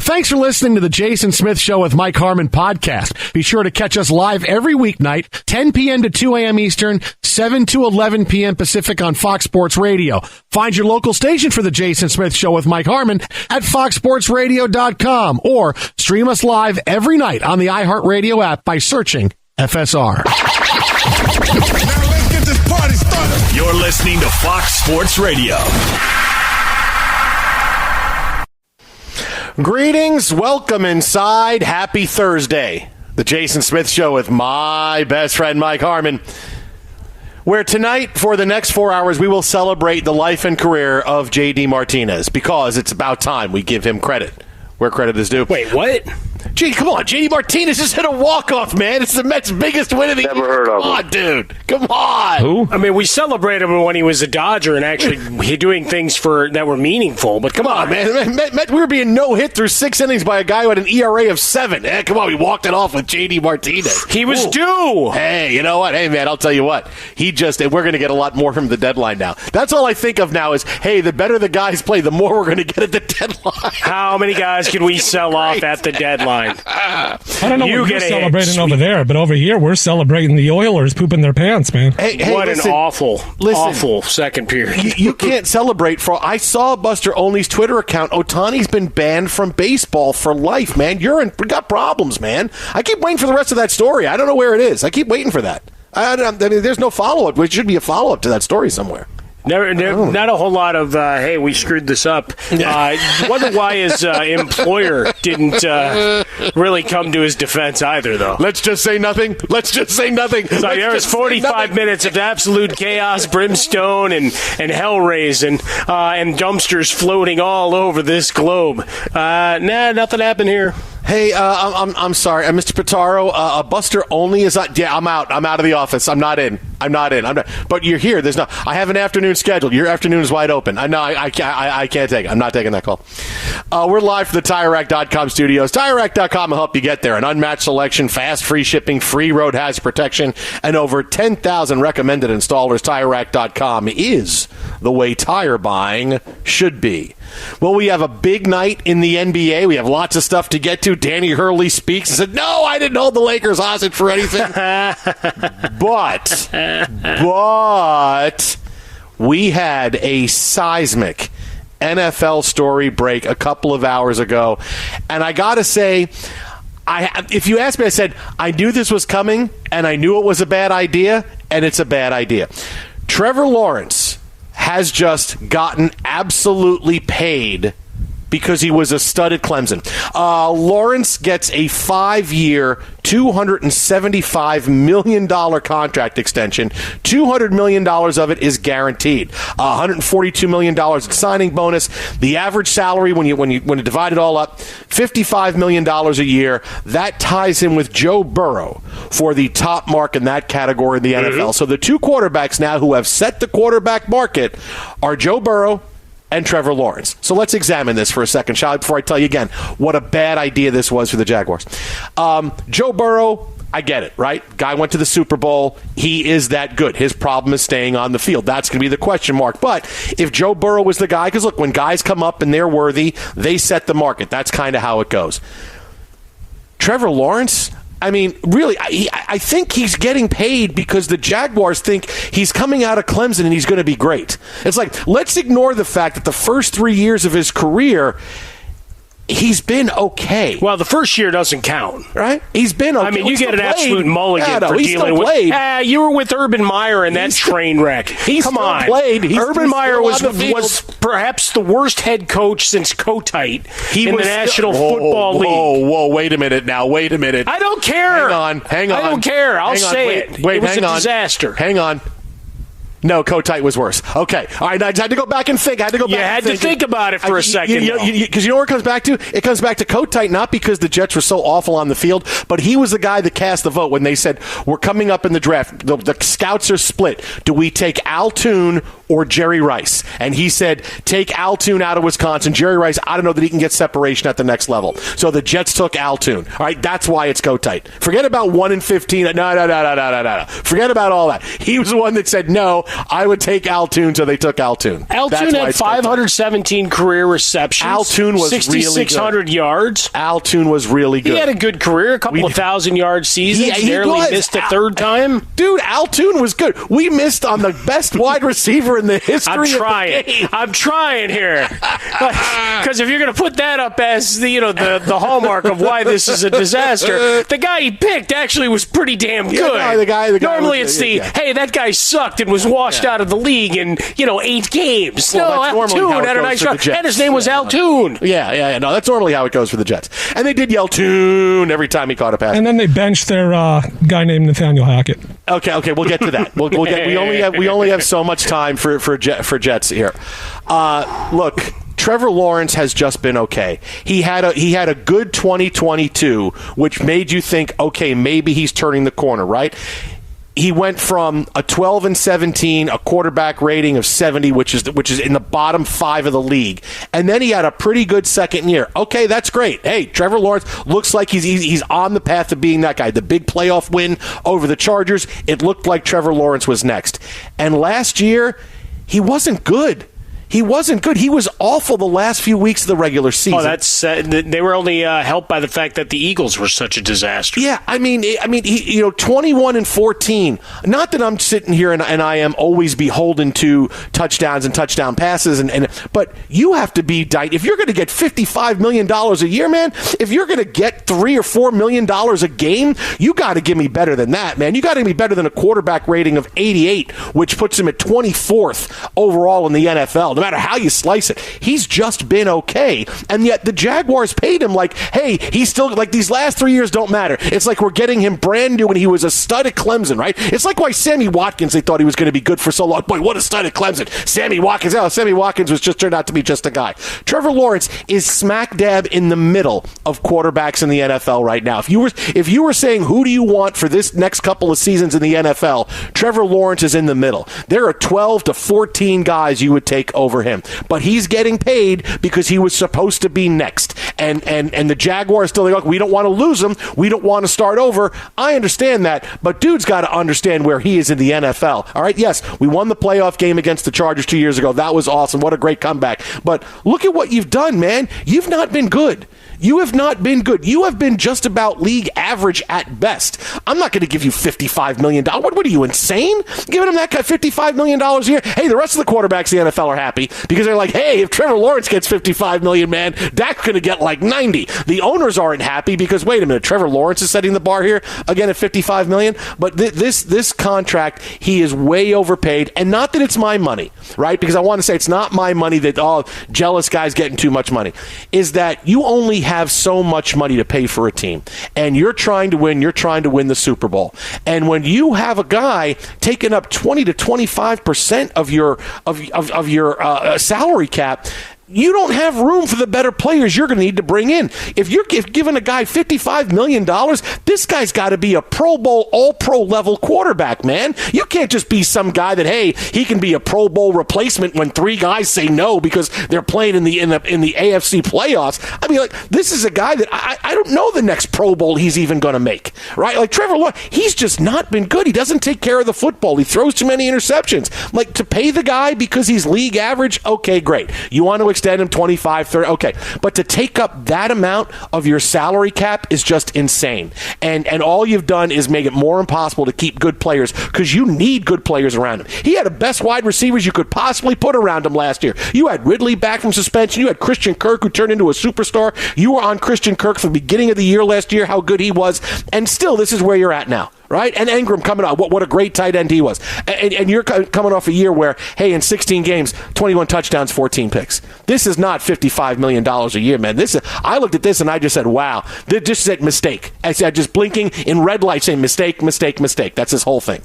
Thanks for listening to the Jason Smith Show with Mike Harmon podcast. Be sure to catch us live every weeknight, 10 p.m. to 2 a.m. Eastern, 7 to 11 p.m. Pacific on Fox Sports Radio. Find your local station for the Jason Smith Show with Mike Harmon at foxsportsradio.com or stream us live every night on the iHeartRadio app by searching FSR. Now let's get this party started. You're listening to Fox Sports Radio. Greetings, welcome inside. Happy Thursday. The Jason Smith Show with my best friend Mike Harmon, where tonight, for the next 4 hours, we will celebrate the life and career of J.D. Martinez, because it's about time we give him credit where credit is due. Wait, what? Gee, come on. J.D. Martinez just hit a walk-off, man. It's the Mets' biggest win of the year. Never heard of him. Come on, dude. Come on. Who? I mean, we celebrated him when he was a Dodger and actually doing things that were meaningful, but come on, man. We were being no-hit through 6 innings by a guy who had an ERA of 7. Come on, we walked it off with J.D. Martinez. He was due. Hey, you know what? Hey, man, I'll tell you what. We're going to get a lot more from the deadline now. That's all I think of now is, hey, the better the guys play, the more we're going to get at the deadline. How many guys can we sell off at the deadline? I don't know what you're celebrating over there, but over here we're celebrating the Oilers pooping their pants, man. Hey, what listen, an awful second period. You can't celebrate for. I saw Buster Olney's Twitter account. Otani's been banned from baseball for life, man. We got problems, man. I keep waiting for the rest of that story. I don't know where it is. I keep waiting for that. I mean, there's no follow-up. There should be a follow-up to that story somewhere. Not a whole lot of, hey, we screwed this up. Wonder why his employer didn't really come to his defense either, though. Let's just say nothing. So there was 45 minutes of absolute chaos, brimstone, and hell raising, and dumpsters floating all over this globe. Nothing happened here. Hey, I'm sorry, Mr. Pitaro. Buster Olney is not. Yeah, I'm out. I'm out of the office. I'm not in. But you're here. I have an afternoon scheduled. Your afternoon is wide open. I can't take it. I'm not taking that call. We're live from the TireRack.com studios. TireRack.com will help you get there. An unmatched selection, fast, free shipping, free road hazard protection, and over 10,000 recommended installers. TireRack.com is the way tire buying should be. Well, we have a big night in the NBA. We have lots of stuff to get to. Danny Hurley speaks and said, no, I didn't hold the Lakers hostage for anything. But we had a seismic NFL story break a couple of hours ago. And I got to say, if you asked me, I said, I knew this was coming, and I knew it was a bad idea, and it's a bad idea. Trevor Lawrence has just gotten absolutely paid because he was a stud at Clemson. Lawrence gets a 5-year, $275 million contract extension. $200 million of it is guaranteed. $142 million in signing bonus. The average salary, when you divide it all up, $55 million a year. That ties him with Joe Burrow for the top mark in that category in the NFL. So the two quarterbacks now who have set the quarterback market are Joe Burrow and Trevor Lawrence. So let's examine this for a second, shall I, before I tell you again what a bad idea this was for the Jaguars. Joe Burrow, I get it, right? Guy went to the Super Bowl. He is that good. His problem is staying on the field. That's going to be the question mark. But if Joe Burrow was the guy, because look, when guys come up and they're worthy, they set the market. That's kind of how it goes. Trevor Lawrence, I mean, really, I think he's getting paid because the Jaguars think he's coming out of Clemson and he's going to be great. It's like, let's ignore the fact that the first 3 years of his career, he's been okay. Well, the first year doesn't count. Right? He's been okay. I mean, you get an absolute mulligan for dealing with... you were with Urban Meyer in that train wreck. Come on. Urban Meyer was perhaps the worst head coach since Kotite in the National Football League. Whoa, wait a minute now. Wait a minute. I don't care. Hang on. I don't care. I'll say it. It was a disaster. Hang on. No, Kotite was worse. Okay. All right, I had to go back and think. You had to think about it for a second. Because you know where it comes back to? It comes back to Kotite, not because the Jets were so awful on the field, but he was the guy that cast the vote when they said, we're coming up in the draft. The scouts are split. Do we take Al Toon or Jerry Rice. And he said, take Altoon out of Wisconsin. Jerry Rice, I don't know that he can get separation at the next level. So the Jets took Altoon. All right, that's why it's go tight. Forget about 1-15. No. Forget about all that. He was the one that said, no, I would take Altoon, so they took Altoon. Altoon had 517 career receptions. Altoon was 6,600 yards. Altoon was really good. He had a good career, a couple of 1,000-yard seasons. He barely missed a third time. Dude, Altoon was good. We missed on the best wide receiver in the history of the game. I'm trying here. Because if you're going to put that up as the hallmark of why this is a disaster, the guy he picked actually was pretty damn good. Yeah, no, the guy Normally was, hey, that guy sucked and was washed out of the league in 8 games. Well, no, Altoon had a nice shot. And his name was Altoon. Yeah. No, that's normally how it goes for the Jets. And they did yell "Toon" every time he caught a pass. And then they benched their guy named Nathaniel Hackett. Okay, we'll get to that. We only have so much time for Jets here. Look, Trevor Lawrence has just been okay. He had a good 2022, which made you think, okay, maybe he's turning the corner, right? He went from a 12-17, a quarterback rating of 70, which is in the bottom 5 of the league, and then he had a pretty good second year. Okay, that's great. Hey, Trevor Lawrence looks like he's on the path to being that guy. The big playoff win over the Chargers, it looked like Trevor Lawrence was next. And last year, he wasn't good. He wasn't good. He was awful the last few weeks of the regular season. Oh, that's they were only helped by the fact that the Eagles were such a disaster. Yeah, I mean, he 21-14. Not that I'm sitting here and I am always beholden to touchdowns and touchdown passes, but you have to be if you're going to get $55 million a year, man. If you're going to get $3 or $4 million a game, you got to give me better than that, man. You got to give me better than a quarterback rating of 88, which puts him at 24th overall in the NFL. No matter how you slice it, he's just been okay. And yet the Jaguars paid him like, hey, he's still, like, these last 3 years don't matter. It's like we're getting him brand new and he was a stud at Clemson, right? It's like why Sammy Watkins, they thought he was going to be good for so long. Boy, what a stud at Clemson. Sammy Watkins was just turned out to be just a guy. Trevor Lawrence is smack dab in the middle of quarterbacks in the NFL right now. If you were saying who do you want for this next couple of seasons in the NFL, Trevor Lawrence is in the middle. There are 12 to 14 guys you would take over him, but he's getting paid because he was supposed to be next, and the Jaguars still like, we don't want to lose him, we don't want to start over. I understand that, but dude's got to understand where he is in the NFL. All right, yes, we won the playoff game against the Chargers 2 years ago. That was awesome. What a great comeback. But look at what you've done, man. You've not been good. You have not been good. You have been just about league average at best. I'm not going to give you $55 million. What are you, insane? Giving him that guy $55 million a year? Hey, the rest of the quarterbacks in the NFL are happy because they're like, hey, if Trevor Lawrence gets $55 million, man, Dak's going to get like 90. The owners aren't happy because, wait a minute, Trevor Lawrence is setting the bar here again at $55 million. But this contract, he is way overpaid. And not that it's my money, right? Because I want to say it's not my money that, jealous guys getting too much money. Is that you only have so much money to pay for a team, and you're trying to win the Super Bowl. And when you have a guy taking up 20 to 25% of your salary cap, you don't have room for the better players you're going to need to bring in. If you're giving a guy $55 million, this guy's got to be a Pro Bowl, all-pro level quarterback, man. You can't just be some guy that, hey, he can be a Pro Bowl replacement when 3 guys say no because they're playing in the AFC playoffs. I mean, like, this is a guy that I don't know the next Pro Bowl he's even going to make, right? Like Trevor Lawrence, he's just not been good. He doesn't take care of the football. He throws too many interceptions. Like, to pay the guy because he's league average, okay, great. You want to extend him 25, 30, okay. But to take up that amount of your salary cap is just insane. And all you've done is make it more impossible to keep good players because you need good players around him. He had the best wide receivers you could possibly put around him last year. You had Ridley back from suspension. You had Christian Kirk, who turned into a superstar. You were on Christian Kirk from the beginning of the year last year, how good he was. And still, this is where you're at now. Right? And Ingram coming out. What a great tight end he was. And you're coming off a year where, hey, in 16 games, 21 touchdowns, 14 picks. This is not $55 million a year, man. I looked at this and I just said, wow. This said mistake. I said just blinking in red light saying mistake, mistake, mistake. That's his whole thing.